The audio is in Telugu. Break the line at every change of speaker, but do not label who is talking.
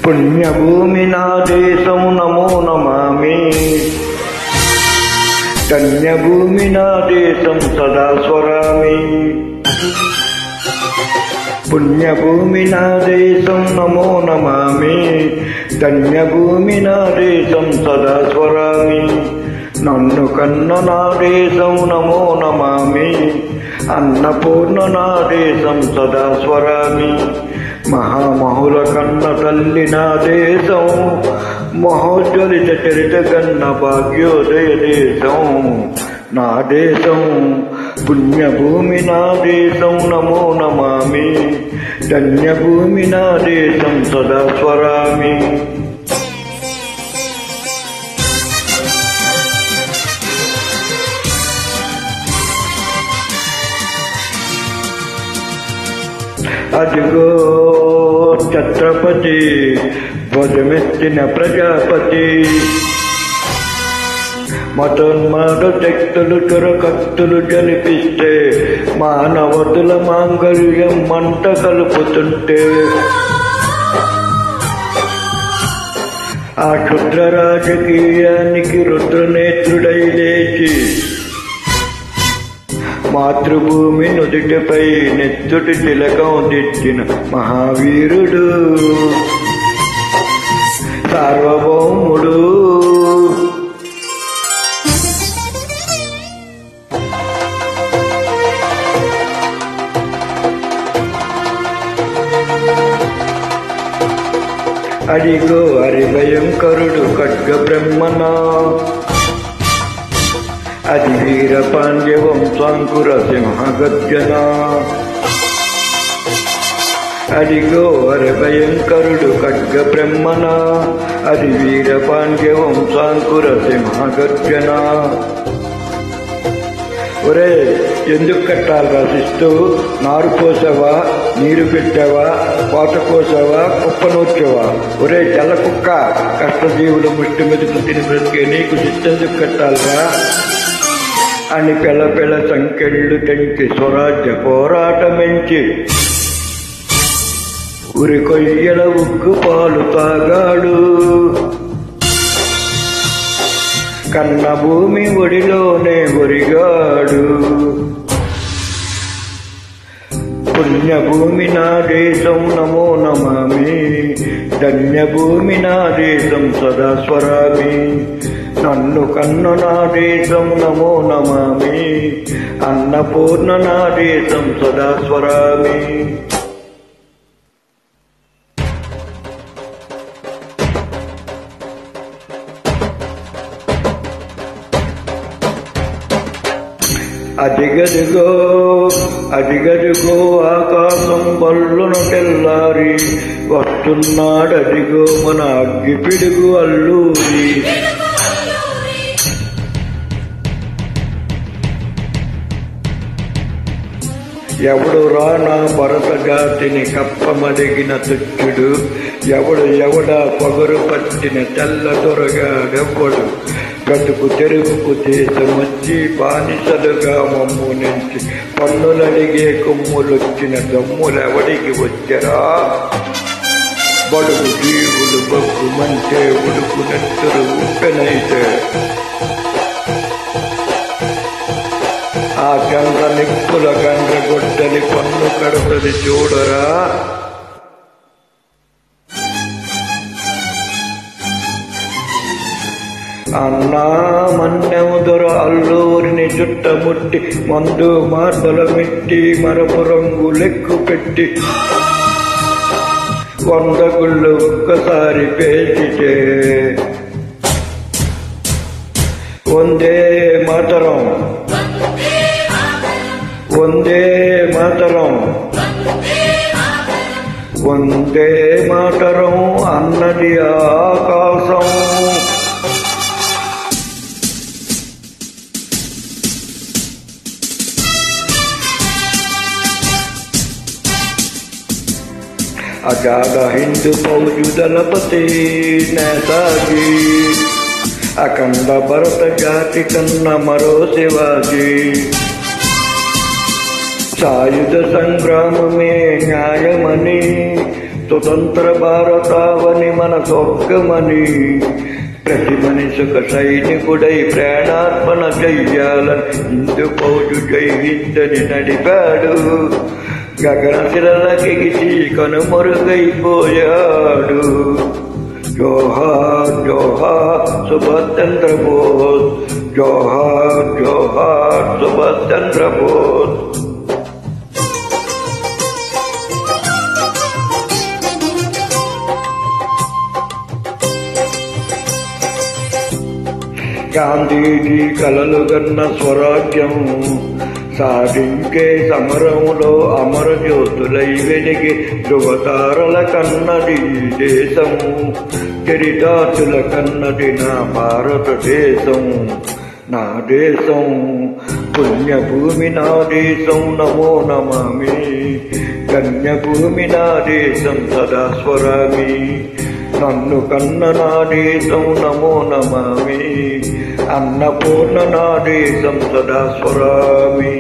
పుణ్యభూమి నా దేశం నమో నమామి. ధన్యభూమి నా దేశం సదా స్మరామి. పుణ్యభూమి నా దేశం నమో నమామి. ధన్యభూమి నా దేశం సదా స్మరామి. నన్ను కన్న నా దేశం నమో నమామి. అన్నపూర్ణ నా దేశం సదా స్మరామి. మహామహుల కన్న తల్లి నా దేశం. మహోజ్వలిత చరిత కన్న భాగ్యోదయ దేశం నా దేశం. పుణ్యభూమి నా దేశం నమో నమామి. ధన్యభూమి నా దేశం సదా స్మరామి. అదిగో ఛత్రపతి ధ్వజమెత్తిన ప్రజాపతి. మతోన్మాద శక్తులు చురకత్తులు జలిపిస్తే మానవతుల మాంగళ్యం మంట కలుపుతుంటే ఆ క్షుద్ర రాజకీయానికి రుద్రనేత్రుడై లేచి మాతృభూమి నుదుటిపై నెత్తుటి తిలకం దిద్దిన మహావీరుడు సార్వభౌముడు. అడిగో హరిభయంకరుడు ఖడ్గ బ్రహ్మణ. అది వీర పాండ్య వంశాంకుర సింహగర్జన. అదిగో హరిభయంకరుడు ఖడ్గ బ్రహ్మణ. అది వీర పాండ్య వంశాంకుర సింహగర్జన. ఒరే, ఎందుకు కట్టాలి రాసిస్తూ? నారు పోసావా, నీరు పెట్టావా, కోత కోసావా, కుప్పనూర్చావా? ఒరే తెల్ల కుక్క, కష్టజీవులు ముష్టి మెతుకు తిని బ్రతికే నీకు శిస్తెందుకు కట్టాలిరా అని పెళ్ళ పెళ్ళ సంకెళ్ళు తెంచి స్వరాజ్య పోరాటమెంచి ఉరి కొయ్యల ఉక్కు పాలు తాగాడు. కన్న భూమి ఒడిలోనే ఒరిగాడు. పుణ్యభూమి నా దేశం నమో నమామి. ధన్యభూమి నా దేశం సదా స్మరామి. నన్ను కన్న నా దేశం నమో నమామి. అన్నపూర్ణ నా దేశం సదా స్మరామి. అదిగదిగో అదిగదిగో ఆకాశం బల్లున తెల్లారి వస్తున్నాడదిగో మన అగ్గిపిడుగు అల్లూరి. ఎవడు రానా భరత జాతిని కప్పమడిగిన తుచ్చుడు. ఎవడా పొగరు పట్టిన తెల్ల దొరగాడెవ్వడు. బ్రతుకు తెరువుకు దేశమొచ్చి బానిసలుగా మమ్ము నుంచి పన్నులడిగే కొమ్ములొచ్చిన దమ్ములెవడికి వచ్చరా? బడుగు జీవులు బొగ్గుమంటే ఉడుకు నెత్తురు ఉప్పెనైతే ఆ గండ్ర నిప్పుల గండ్రగొడ్డలి పన్ను కడుపుది చూడరా. అన్నా మన్నెము దొర అల్లూరిని చుట్టముట్టి మందు మార్దల మెట్టి మరపు రంగు లెక్కు పెట్టి 100 గుళ్ళు ఒక్కసారి పేచితే వందే మాతరం వందే మాతరం వందే మాతరం అన్నది ఆకాశం. అజాద హిందూ ఫౌజు దళపతి నేతాజీ అఖండ భరత జాతి కన్న మరో శివాజీ. సాయుధ సంగ్రామమే న్యాయమని, స్వతంత్ర భారతావని మన స్వర్గమని, ప్రతి మనిషిక సైనికుడై ప్రాణార్పణ చెయ్యాలని హిందూ ఫౌజు జై హిందని నడిపాడు. గగనశిలకెగిసి కనుమరుగైపోయాడు. జోహార్ జోహార్ సుభాష్ చంద్ర బోస్, జోహార్ జోహార్ సుభాష్ చంద్ర బోస్. గాంధీజీ కలలు కన్న స్వరాజ్యం సాధించే సమరములో అమర జ్యోతులై వెలిగి ధృవతారల కన్నది దేశం, చరితార్థుల కన్నది నా భారతదేశం. నా దేశం పుణ్యభూమి, నా దేశం నమో నమామి. కన్యభూమి నా దేశం సదా స్వరామి. నన్ను కన్న నా దేశం నమో నమామి. అన్నపూర్ణ నా దేశం సదా స్వరామి.